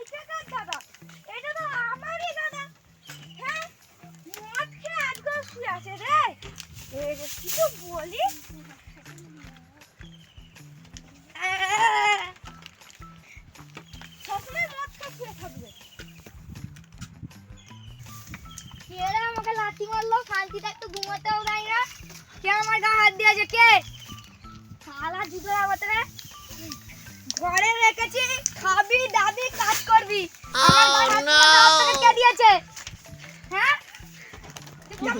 এটা কার দাদা? এটা তো আমারই দাদা। হ্যাঁ, মদ খেয়ে আজকাল শুয়ে আছে রে। কিছু বলি? সবসময় মদ খেয়ে শুয়ে থাকবে। কে রে আমাকে লাথি মারলো? শান্তিতে একটু ঘুমাতেও দেয় না। কে আমার গায়ে হাত দিয়েছে? কে? শালা জুতো লাগাতে রে। ঘরে রেখেছি, খাবি দাবি কাজ করবি। আমার গায়ে হাত তোকে কে দিয়েছে? হ্যাঁ,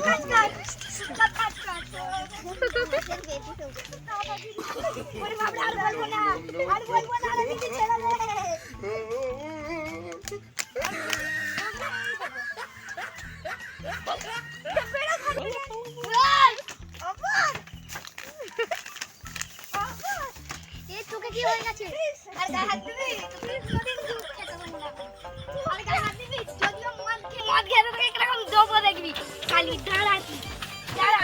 কাজ কাজ কাজ কাজ। ওরে বাবা, আর বলবো না, আর বলবো না, আর কিছু ছেড়ে দে। তোকে কি হয়ে গেছে? আর গায়ে হাত দিবি? কোনদিন দুধ খেতে পারবো না। আর গায়ে হাত দিবি? যদিও মদ খেয়ে তোকে কিরকম দেবো দেখবি। খালি দাঁড়া তুই, দাঁড়া।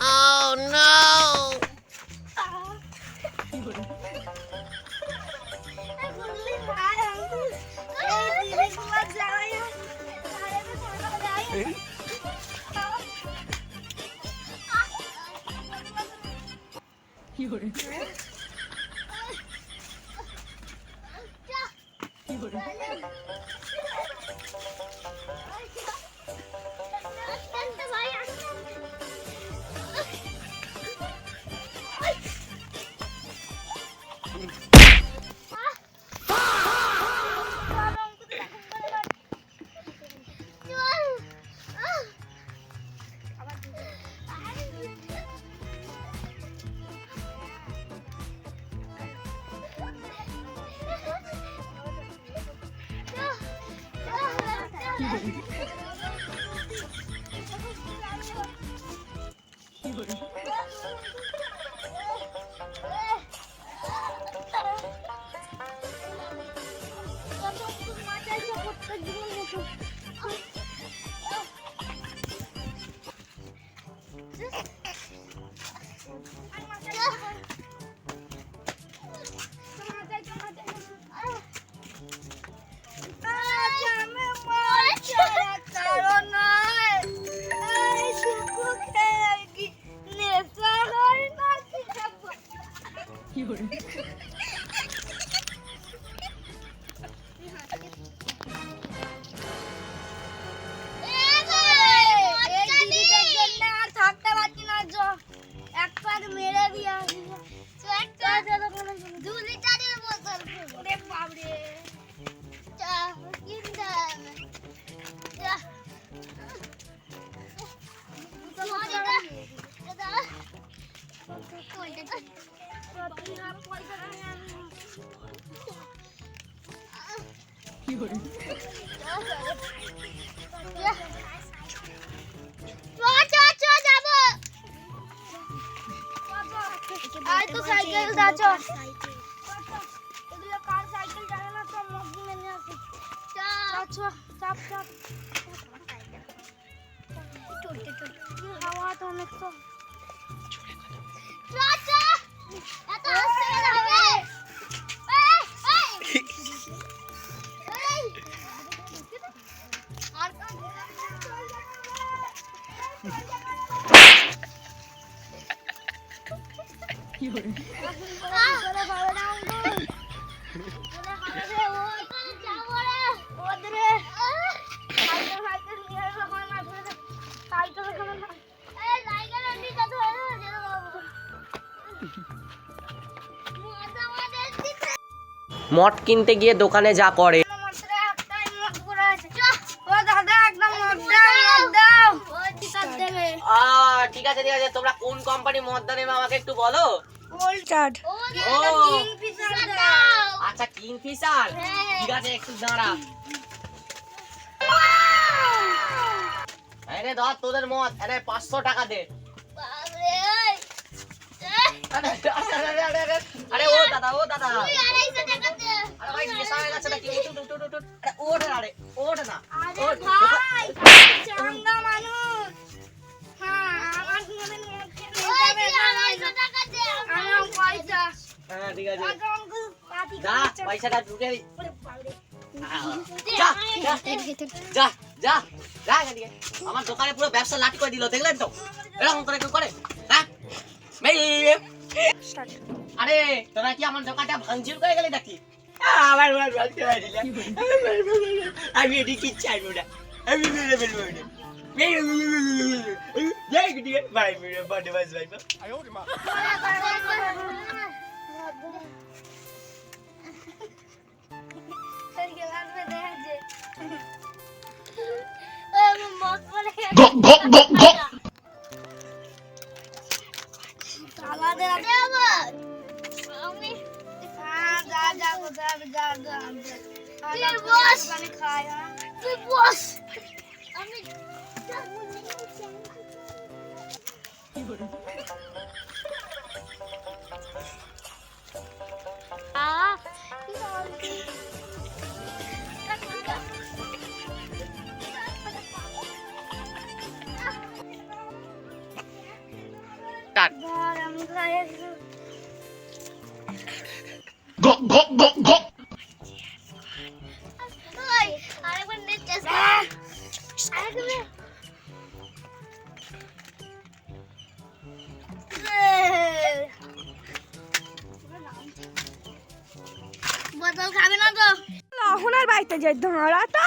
Oh no! সাইকেল দাও এগুলো কার সাইকেল জানে না তো মগ মেনে আছে চাপ চাপ চাপ চলতে চলতে কি হাওয়া তো অনেক তো চাচা এত আস্তে গেলে হবে আর কি হলো বলে ভালো না আঙ্গুল বলে হাতে ও যাবো রে ওদরে সাইকেল সাইকেল নিয়ে যখন না ধরে সাইকেল যখন এই সাইকেল আন্টি কত হলো যে বাবু মদ কিনতে গিয়ে দোকানে যা করে মদ করে আছে চ ওদা ঠিক আছে তোমরা কোন কোম্পানি মদটা নেবে আমাকে একটু বলো। ওল্ড চার্ট ও ও কিংফিশার দাও। আচ্ছা কিংফিশার, হ্যাঁ। ঠিক আছে একটু দাঁড়া। আরে ধর তোদের মদ, আরে 500 টাকা দে। বাপরে ওই আরে ও দাদা তুই 250 টাকা দে। আরে ভাই নেশা হয়ে গেছে নাকি? উঠ। আরে ওঠ না রে, ওঠ না। আরে ওঠ। ভাই চাঙ্গা মানুষ। হ্যাঁ আমার মনে মদ খেতে ওই হবে তুই না 250 টাকা দে। আমার পয়সা হ্যাঁ ঠিক আছে, টাকা অঙ্কুল পাতি যা পয়সাটা ঢুকে দি। দে, যা, আয়, যা। দে। যা এখান থেকে। আমার দোকানে পুরো ব্যবসা লাঠি করে দিল, দেখলেন তো? এরকম করে কেউ করে? হ্যাঁ আরে তোরা কি আমার দোকানটা ভাঙচুর করে গেলে নাকি? আমার আমি এটি কি চাইবো না, আমি মেরে ফেলবো না। ওই আমার মদ পড়ে গেছে। আমাদের দে আবার। আমি যা কোথায় যা তুই বস। খাই তুই বস। আমি আমি খাই একটু ওই আরেকবার নেট চেষ্টা আরেকবার বোতল খাবে না তো? লহনার বাড়িতে যাই ধরা তো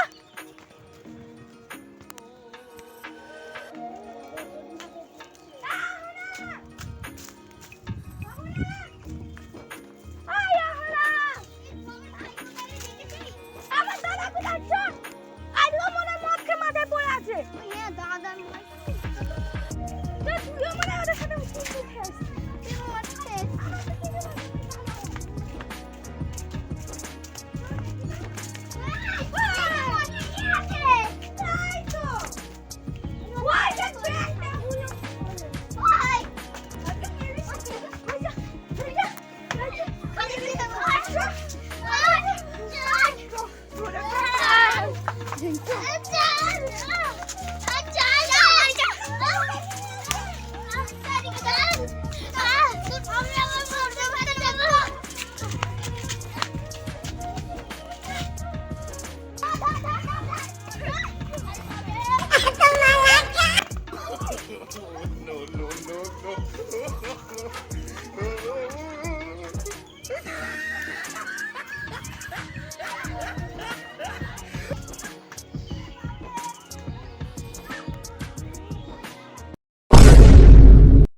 হ্যাঁ দাদা No.